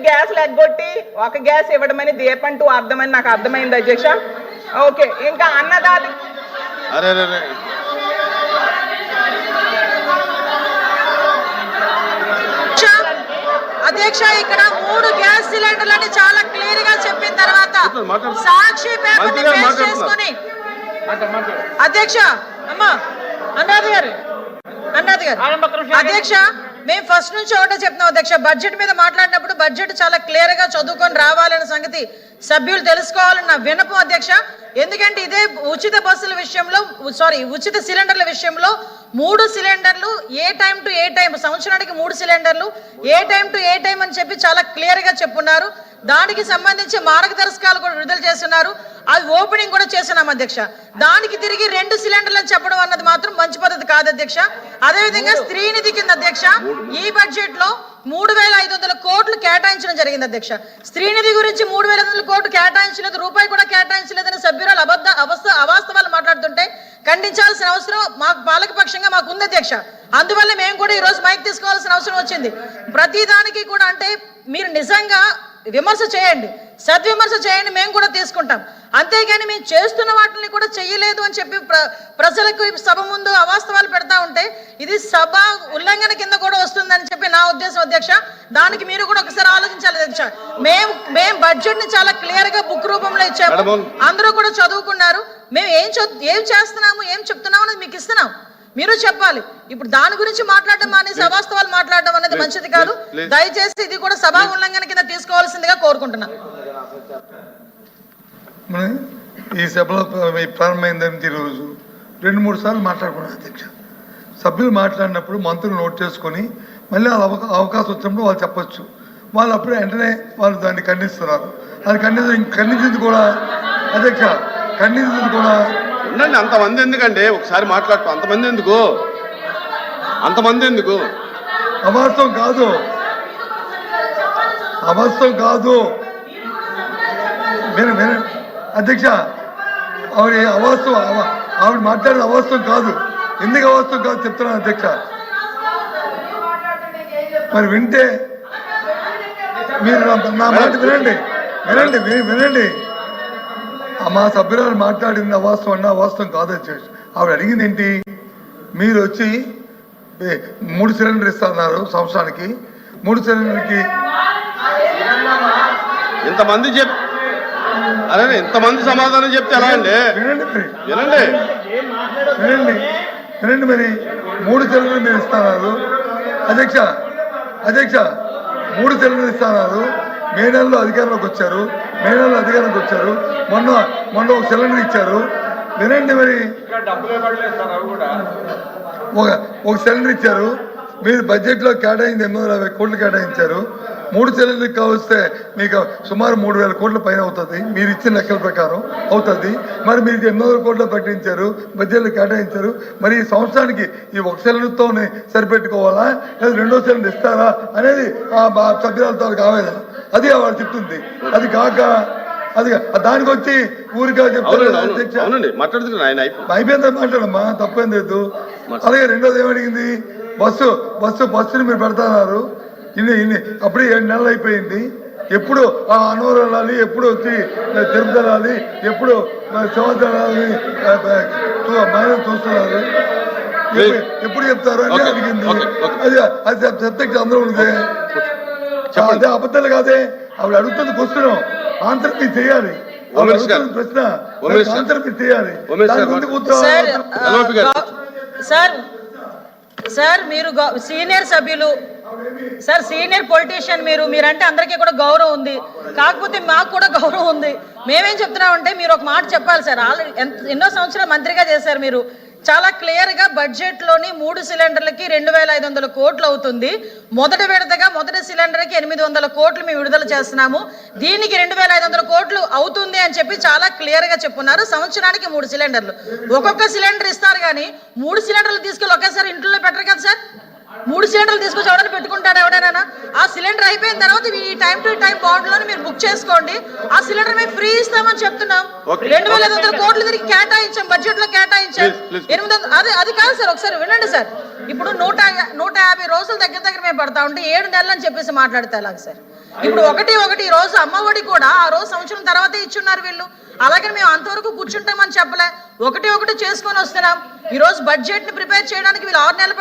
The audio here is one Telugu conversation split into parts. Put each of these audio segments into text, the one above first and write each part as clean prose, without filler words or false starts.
గ్యాస్లు ఎగ్గొట్టి ఒక గ్యాస్ ఇవ్వడమని దీపం 2 అర్థమని నాకు అర్థమైంది అధ్యక్ష. ఓకే, ఇంకా అన్నదాత అధ్యక్ష ఇక్కడ 3 గ్యాస్ సిలిండర్లని చాలా క్లియర్ గా చెప్పిన తర్వాత సాక్షి పేపర్ చేసుకుని అధ్యక్ష అన్నాది గారు అధ్యక్ష మేము ఫస్ట్ నుంచి ఒకటే చెప్తున్నాం అధ్యక్ష, బడ్జెట్ మీద మాట్లాడినప్పుడు బడ్జెట్ చాలా క్లియర్ గా చదువుకొని రావాలనే సంగతి సభ్యులు తెలుసుకోవాలని నా విన్నపం అధ్యక్ష. ఎందుకంటే ఇదే ఉచిత బస్సుల విషయంలో ఉచిత సిలిండర్ల విషయంలో 3 సిలిండర్లు ఏ టైం టు ఏ టైం, సంవత్సరానికి 3 సిలిండర్లు ఏ టైం టు ఏ టైం అని చెప్పి చాలా క్లియర్ గా చెప్పున్నారు. దానికి సంబంధించి మార్గదర్శకాలు కూడా విడుదల చేస్తున్నారు. అది ఓపెనింగ్ కూడా చేస్తున్నాం అధ్యక్ష. దానికి తిరిగి 2 సిలిండర్లు అని చెప్పడం అన్నది మాత్రం మంచి పద్ధతి కాదు అధ్యక్ష. అదేవిధంగా స్త్రీనిధి కింద అధ్యక్ష ఈ బడ్జెట్ లో 3,500 కోట్లు కేటాయించడం జరిగింది అధ్యక్ష. స్త్రీనిధి గురించి 3,500 కోట్లు కేటాయించలేదు, రూపాయి కూడా కేటాయించలేదని సభ్యురాలు అవాస్తవాలు మాట్లాడుతుంటే ఖండించాల్సిన అవసరం మాకు పాలకపక్షంగా మాకు ఉంది అధ్యక్ష. అందువల్ల మేము కూడా ఈ రోజు మైక్ తీసుకోవాల్సిన అవసరం వచ్చింది. ప్రతి దానికి కూడా అంటే మీరు నిజంగా విమర్శ చేయండి, సద్విమర్శ చేయండి, మేము కూడా తీసుకుంటాం. అంతేగాని మేము చేస్తున్న వాటిని కూడా చెయ్యలేదు అని చెప్పి ప్రజలకు సభ ముందు అవాస్తవాలు పెడతా ఉంటే ఇది సభ ఉల్లంఘన కింద కూడా వస్తుందని చెప్పి నా ఉద్దేశం అధ్యక్ష. దానికి మీరు కూడా ఒకసారి ఆలోచించాలి అధ్యక్ష. మేము బడ్జెట్ ని చాలా క్లియర్ గా బుక్ రూపంలో ఇచ్చాము, అందరూ కూడా చదువుకున్నారు. మేము ఏం చేస్తున్నాము ఏం చెప్తున్నాము అనేది మీకు ఇస్తున్నాం, మీరు చెప్పాలి. ఇప్పుడు దాని గురించి మాట్లాడడం మానేసి అవాస్తవాలు మాట్లాడడం అనేది మంచిది కాదు. దయచేసి ఇది కూడా సభా ఉల్లంఘన కింద తీసుకోవాల్సిందిగా కోరుకుంటున్నా. ఈ సభలో ప్రారంభమైందని రోజు 2-3 సార్లు మాట్లాడుకున్నాం అధ్యక్ష. సభ్యులు మాట్లాడినప్పుడు మంత్రులు నోట్ చేసుకొని మళ్ళీ అవకాశం వచ్చినప్పుడు వాళ్ళు చెప్పచ్చు. వాళ్ళు అప్పుడే వెంటనే వాళ్ళు దాన్ని ఖండిస్తున్నారు. అది ఖండించింది కూడా అధ్యక్ష, ఖండించింది కూడా ఉండండి. అంతమంది ఎందుకంటే ఒకసారి మాట్లాడుతూ అంతమంది ఎందుకు అవాస్తవం కాదు అధ్యక్ష. ఆవిడ మాట్లాడిన అవాస్తవం కాదు. ఎందుకు అవాస్తవం కాదు చెప్తున్నాను అధ్యక్ష. మరి వింటే మీరు నా మాట వినండి. మా సభ్యురాలు మాట్లాడింది అవాస్తవం కాదు అధ్యక్ష. ఆవిడ అడిగింది ఏంటి, మీరు వచ్చి 3 సిలిండర్ ఇస్తున్నారు సంవత్సరానికి, 3 సిలిండర్కి ఇంతమంది సమాధానం చెప్తే ఎలా అండి? వినండి మరి 3 సిలిండర్లు మీరు ఇస్తున్నారు అధ్యక్ష. 3 సిలిండర్లు ఇస్తున్నారు. మే నెలలో అధికారంలోకి వచ్చారు. మొన్న 1 సిలిండర్ ఇచ్చారు. వినండి మరి, ఒక సిలిండర్ ఇచ్చారు. మీరు బడ్జెట్లో కేటాయింది 850 కోట్లు కేటాయించారు. 3 సిలిండర్కి కావస్తే మీకు సుమారు 3,000 కోట్ల పైన అవుతుంది. మీరు ఇచ్చిన లెక్కల ప్రకారం అవుతుంది. మరి మీరు 800 కోట్లు ప్రకటించారు, బడ్జెట్లో కేటాయించారు. మరి ఈ సంవత్సరానికి ఈ 1 సిలిండర్తోనే సరిపెట్టుకోవాలా లేదా 2వ సిలిండర్ ఇస్తారా అనేది సభ్యులతో ఆవేదన. అది వాళ్ళు చెప్తుంది. అది కాక దానికి వచ్చి ఊరిగా చెప్తారు అయిపోయిందని మాట్లాడమ్మా, తప్పేం లేదు. అలాగే రెండోది ఏమడిగింది, బస్సుని మీరు పెడతాన్నారు. ఇన్ని అప్పుడే 7 నెలలు అయిపోయింది. ఎప్పుడు అనవరం వెళ్ళాలి, ఎప్పుడు వచ్చి తిరుపతి వెళ్ళాలి, ఎప్పుడు సంవత్సరం వెళ్ళాలి చూస్తున్నారు. ఎప్పుడు చెప్తారు అని అడిగింది. అది సబ్జెక్ట్ అందరూ ఉంది. అదే అబద్ధాలు కాదే. ఆవిడ అడుగుతుంది క్వశ్చన్, ఆన్సర్ మీరు చేయాలి. ప్రశ్న ఆన్సర్ మీరు చేయాలి. సార్ మీరు సీనియర్ సభ్యులు, సార్ సీనియర్ పొలిటీషియన్ మీరంటే అందరికీ కూడా గౌరవం ఉంది. కాకపోతే మాకు కూడా గౌరవం ఉంది. మేమేం చెప్తున్నామంటే మీరు ఒక మాట చెప్పాలి సార్. ఆల్రెడీ ఎన్నో సంవత్సరాలు మంత్రిగా చేశారు మీరు. చాలా క్లియర్గా బడ్జెట్లోని 3 సిలిండర్లకి 2,500 కోట్లు అవుతుంది. మొదటి విడతగా మొదటి సిలిండర్కి 800 కోట్లు మేము విడుదల చేస్తున్నాము. దీనికి 2,500 కోట్లు అవుతుంది అని చెప్పి చాలా క్లియర్గా చెప్పున్నారు. సంవత్సరానికి 3 సిలిండర్లు, ఒక్కొక్క సిలిండర్ ఇస్తారు. కానీ 3 సిలిండర్లు తీసుకెళ్ళి ఒకేసారి ఇంట్లో పెట్టరు కదా సార్. 3 సిలిండర్లు తీసుకొచ్చి ఎవడైనా పెట్టుకుంటాడు ఎవడైనా? ఆ సిలిండర్ అయిపోయిన తర్వాత ఈ టైం టు టైం బాండ్లోనే మీరు బుక్ చేసుకోండి. ఆ సిలిండర్ మేము ఫ్రీ ఇస్తామని చెప్తున్నాం. 2,500 కోట్లు తిరిగి కేటాయించాం, బడ్జెట్ లో కేటాయించాం. 800 అది కాదు సార్. ఒకసారి వినండి సార్. ఇప్పుడు 150 రోజులు దగ్గర మేము పడతా ఉంటే 7 నెలలు అని చెప్పేసి మాట్లాడితే ఎలాగ సార్? ఇప్పుడు ఒకటి ఈ రోజు అమ్మఒడి కూడా ఆ రోజు సంవత్సరం తర్వాతే ఇచ్చున్నారు వీళ్ళు. అలాగే మేము అంతవరకు కూర్చుంటామని చెప్పలే, ఒకటి చేసుకొని వస్తున్నాం. ఈ రోజు బడ్జెట్ ని ప్రిపేర్ చేయడానికి వీళ్ళు 6 నెలలు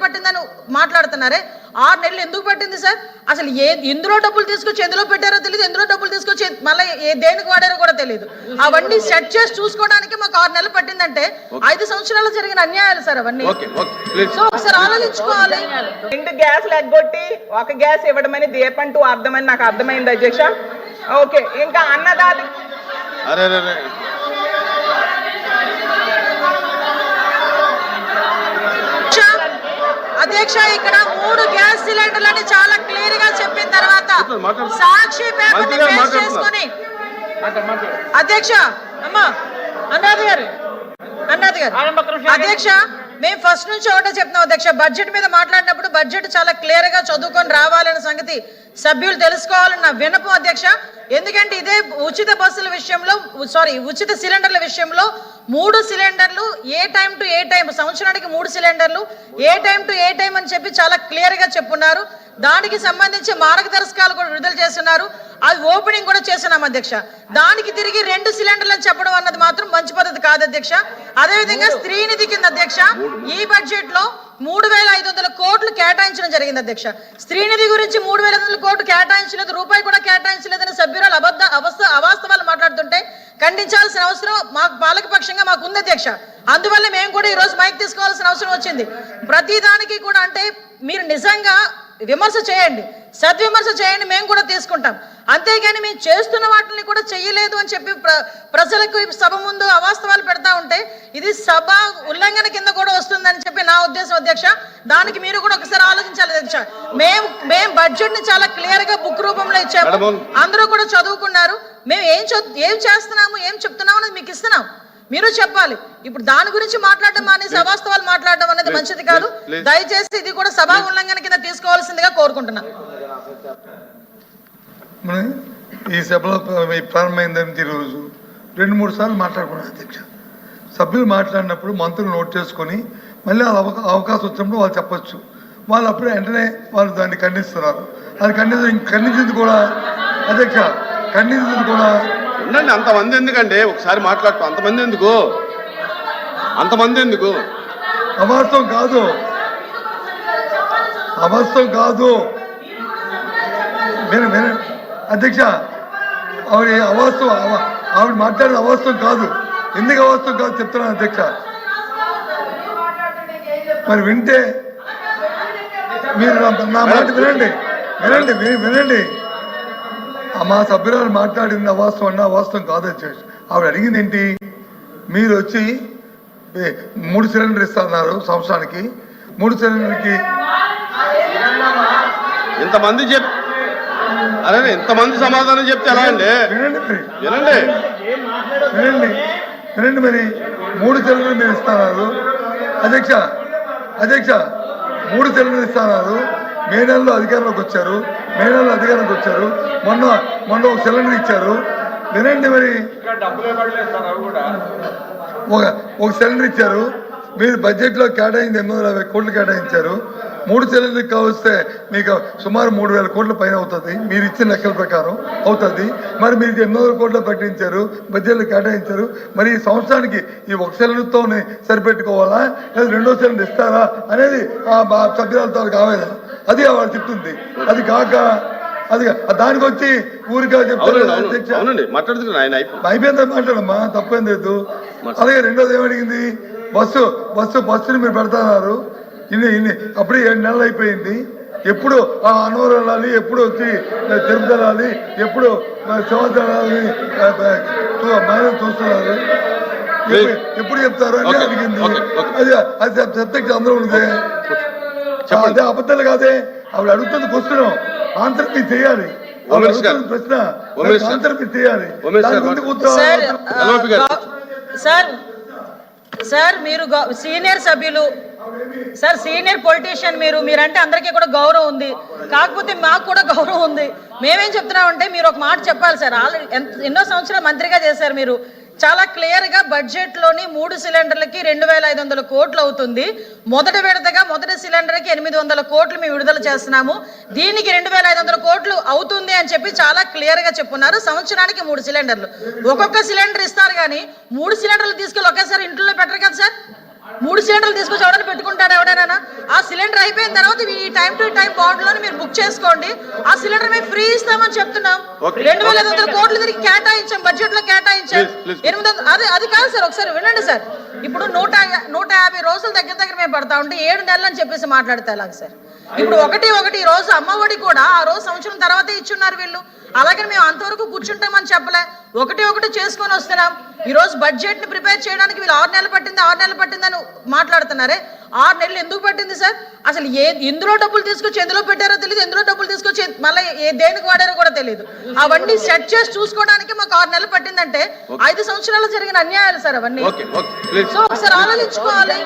పట్టిందని మాట్లాడుతున్నారే. 6 నెలలు ఎందుకు పట్టింది సార్? అసలు ఎందులో డబ్బులు తీసుకొచ్చి ఎందులో పెట్టారో తెలియదు, ఎందులో డబ్బులు తీసుకొచ్చి మళ్ళీ దేనికి వాడారో కూడా తెలియదు. అవన్నీ సెట్ చేసి చూసుకోవడానికి మాకు 6 నెలలు పట్టిందంటే 5 సంవత్సరాలు జరిగిన అన్యాయాలు సార్ అవన్నీ. సో ఒకసారి ఆలోచించుకోవాలి. 2 గ్యాస్లు ఎగ్గొట్టి 1 గ్యాస్ ఇవ్వడమని దీపం 2 అర్థమని నాకు అర్థమైంది అధ్యక్ష. ఓకే, ఇంకా అన్నదాత అరే అధ్యక్ష ఇక్కడ 3 గ్యాస్ సిలిండర్లని చాలా క్లియర్ గా చెప్పిన తర్వాత సాక్షి పేపర్ ని బేస్ చేసుకొని అధ్యక్ష అన్నాది గారు అధ్యక్ష మేము ఫస్ట్ నుంచి ఒకటే చెప్తున్నాం అధ్యక్ష, బడ్జెట్ మీద మాట్లాడినప్పుడు బడ్జెట్ చాలా క్లియర్ గా చదువుకొని రావాలన్న సంగతి సభ్యులు తెలుసుకోవాలన్న వినపం అధ్యక్ష. ఎందుకంటే ఇదే ఉచిత బస్సుల విషయంలో ఉచిత సిలిండర్ల విషయంలో 3 సిలిండర్లు ఏ టైం టు ఏ టైం, సంవత్సరానికి 3 సిలిండర్లు ఏ టైం టు ఏ టైం అని చెప్పి చాలా క్లియర్ గా చెప్పున్నారు. దానికి సంబంధించి మార్గదర్శకాలు కూడా విడుదల చేస్తున్నారు. అది ఓపెనింగ్ కూడా చేస్తున్నాం అధ్యక్ష. దానికి తిరిగి 2 సిలిండర్లు అని చెప్పడం అన్నది మాత్రం మంచి పద్ధతి కాదు అధ్యక్ష. అదేవిధంగా స్త్రీనిధి కింద అధ్యక్ష ఈ బడ్జెట్ లో 3,500 కోట్లు కేటాయించడం జరిగింది అధ్యక్ష. స్త్రీనిధి గురించి 3,500 కోట్లు కేటాయించలేదు, రూపాయి కూడా కేటాయించలేదని సభ్యురాలు అవాస్తవాలు మాట్లాడుతుంటే ఖండించాల్సిన అవసరం మాకు పాలకపక్షంగా మాకు ఉంది అధ్యక్ష. అందువల్ల మేము కూడా ఈ రోజు మైక్ తీసుకోవాల్సిన అవసరం వచ్చింది. ప్రతి దానికి కూడా అంటే మీరు నిజంగా విమర్శ చేయండి, సద్విమర్శ చేయండి, మేము కూడా తీసుకుంటాం. అంతేగాని మేము చేస్తున్న వాటిని కూడా చెయ్యలేదు అని చెప్పి ప్రజలకు సభ ముందు అవాస్తవాలు పెడతా ఉంటే ఇది సభ ఉల్లంఘన కింద కూడా వస్తుందని చెప్పి నా ఉద్దేశం అధ్యక్ష. దానికి మీరు కూడా ఒకసారి ఆలోచించాలి అధ్యక్ష. మేము బడ్జెట్ ని చాలా క్లియర్ గా బుక్ రూపంలో ఇచ్చాము, అందరూ కూడా చదువుకున్నారు. మేము ఏం చేస్తున్నాము ఏం చెప్తున్నాము అనేది మీకు ఇస్తున్నాం, మీరు చెప్పాలి. ఇప్పుడు దాని గురించి మాట్లాడడం మానేసి అవాస్తవాలు మాట్లాడడం అనేది మంచిది కాదు. దయచేసి ఇది కూడా సభా ఉల్లంఘన కింద తీసుకోవాల్సిందిగా కోరుకుంటున్నాం. ఈ సభలో ప్రారంభమైందని ఈరోజు 2-3 సార్లు మాట్లాడుకున్నాను అధ్యక్ష. సభ్యులు మాట్లాడినప్పుడు మంత్రులు నోట్ చేసుకొని మళ్ళీ అవకాశం వచ్చినప్పుడు వాళ్ళు చెప్పొచ్చు. వాళ్ళు అప్పుడే వెంటనే వాళ్ళు దాన్ని ఖండిస్తున్నారు. అది ఖండించింది కూడా అధ్యక్ష, ఖండించింది కూడా ఉండండి. అంతమంది ఎందుకండి, ఒకసారి మాట్లాడుతూ అంతమంది ఎందుకు అవాస్తవం కాదు అధ్యక్ష. ఆవిడ మాట్లాడిన అవాస్తవం కాదు. ఎందుకు అవాస్తవం కాదు చెప్తున్నాను అధ్యక్ష. మరి వింటే మీరు నా మాట వినండి. మా సభ్యురాలు మాట్లాడింది అవాస్తవం కాదు అధ్యక్ష. ఆవిడ అడిగింది ఏంటి, మీరు వచ్చి 3 సిలిండర్ ఇస్తున్నారు సంవత్సరానికి, 3 సిలిండర్కి ఇంతమంది సమాధానం చెప్తే ఎలా అండి? వినండి మరి 3 సిలిండర్లు మీరు ఇస్తున్నారు అధ్యక్ష. 3 సిలిండర్లు ఇస్తున్నారు. మే నెలలో అధికారంలోకి వచ్చారు. మొన్న 1 సిలిండర్ ఇచ్చారు. వినండి మరి, ఒక సిలిండర్ ఇచ్చారు. మీరు బడ్జెట్లో కేటాయింది 850 కోట్లు కేటాయించారు. 3 సిలిండర్కి కావస్తే మీకు సుమారు 3,000 కోట్ల పైన అవుతుంది. మీరు ఇచ్చిన లెక్కల ప్రకారం అవుతుంది. మరి మీరు 800 కోట్లు ప్రకటించారు, బడ్జెట్లో కేటాయించారు. మరి ఈ సంవత్సరానికి ఈ 1 సిలిండర్తో సరిపెట్టుకోవాలా లేదా 2వ సిలిండర్ ఇస్తారా అనేది ఆ సభ్యులతో కావేదా? అది వాళ్ళు చెప్తుంది. అది కాక అది దానికి వచ్చి ఊరిగా చెప్తారు. అయిపోయిందని మాట్లాడమ్మా, తప్పేం లేదు. అలాగే రెండోది ఏమడిగింది, బస్సుని మీరు పెడతారు. అప్పుడే 7 నెలలు అయిపోయింది. ఎప్పుడు అన్నవరం వెళ్ళాలి, ఎప్పుడు వచ్చి తిరుపతి వెళ్ళాలి, ఎప్పుడు సంవత్సరాలని మహిళలు చూస్తున్నారు, ఎప్పుడు చెప్తారు అని అడిగింది. అది సబ్జెక్ట్ అందరూ ఉంది. అదే అబద్ధాలు కాదే. ఆవిడ అడుగుతుంది క్వశ్చన్, ఆన్సర్ మీరు చేయాలి. ప్రశ్న ఆన్సర్ మీరు చేయాలి. సార్ మీరు సీనియర్ సభ్యులు సార్, సీనియర్ పొలిటీషియన్ మీరంటే అందరికీ కూడా గౌరవం ఉంది. కాకపోతే మాకు కూడా గౌరవం ఉంది. మేమేం చెప్తున్నామంటే మీరు ఒక మాట చెప్పాలి సార్. ఎన్నో సంవత్సరాలు మంత్రిగా చేశారు. మీరు చాలా క్లియర్ గా బడ్జెట్ లోని 3 సిలిండర్లకి 2,500 కోట్లు అవుతుంది. మొదటి విడతగా మొదటి సిలిండర్ కి 800 కోట్లు మేము విడుదల చేస్తున్నాము. దీనికి 2,500 కోట్లు అవుతుంది అని చెప్పి చాలా క్లియర్ గా చెప్పున్నారు. సంవత్సరానికి 3 సిలిండర్లు, ఒక్కొక్క సిలిండర్ ఇస్తారు కానీ 3 సిలిండర్లు తీసుకెళ్ళి ఒకేసారి ఇంట్లో పెట్టరు కదా సార్. 3 సిలిండర్లు తీసుకొచ్చి ఎవరైనా పెట్టుకుంటాడు ఎవడైనా? ఆ సిలిండర్ అయిపోయిన తర్వాత ఈ టైం టు టైం బాండ్ లోని మీరు బుక్ చేసుకోండి. ఆ సిలిండర్ మేము ఫ్రీ ఇస్తామని చెప్తున్నాం. 2,500 కోట్లు తిరిగి కేటాయించాం, బడ్జెట్ లో కేటాయించాం. 800 అది కాదు సార్, ఒకసారి వినండి సార్. ఇప్పుడు 150 రోజులు దగ్గర మేము పడతా ఉంటే 7 నెలలు అని చెప్పేసి మాట్లాడితే ఎలాగ సార్? ఇప్పుడు ఒకటి ఈ రోజు అమ్మఒడి కూడా ఆ రోజు సంవత్సరం తర్వాతే ఇచ్చున్నారు వీళ్ళు. అలాగే మేము అంతవరకు కూర్చుంటామని చెప్పలే, ఒకటి చేసుకొని వస్తున్నాం. ఈ రోజు బడ్జెట్ ని ప్రిపేర్ చేయడానికి వీళ్ళు 6 నెలలు పట్టిందని మాట్లాడుతున్నారే. 6 నెలలు ఎందుకు పట్టింది సార్? అసలు ఎందులో డబ్బులు తీసుకొచ్చి ఎందులో పెట్టారో తెలియదు, ఎందులో డబ్బులు తీసుకొచ్చి మళ్ళీ దేనికి వాడారో కూడా తెలియదు. అవన్నీ సెట్ చేసి చూసుకోవడానికి మాకు 6 నెలలు పట్టిందంటే 5 సంవత్సరాలు జరిగిన అన్యాయాలు సార్ అవన్నీ. సో ఒకసారి ఆలోచించుకోవాలి.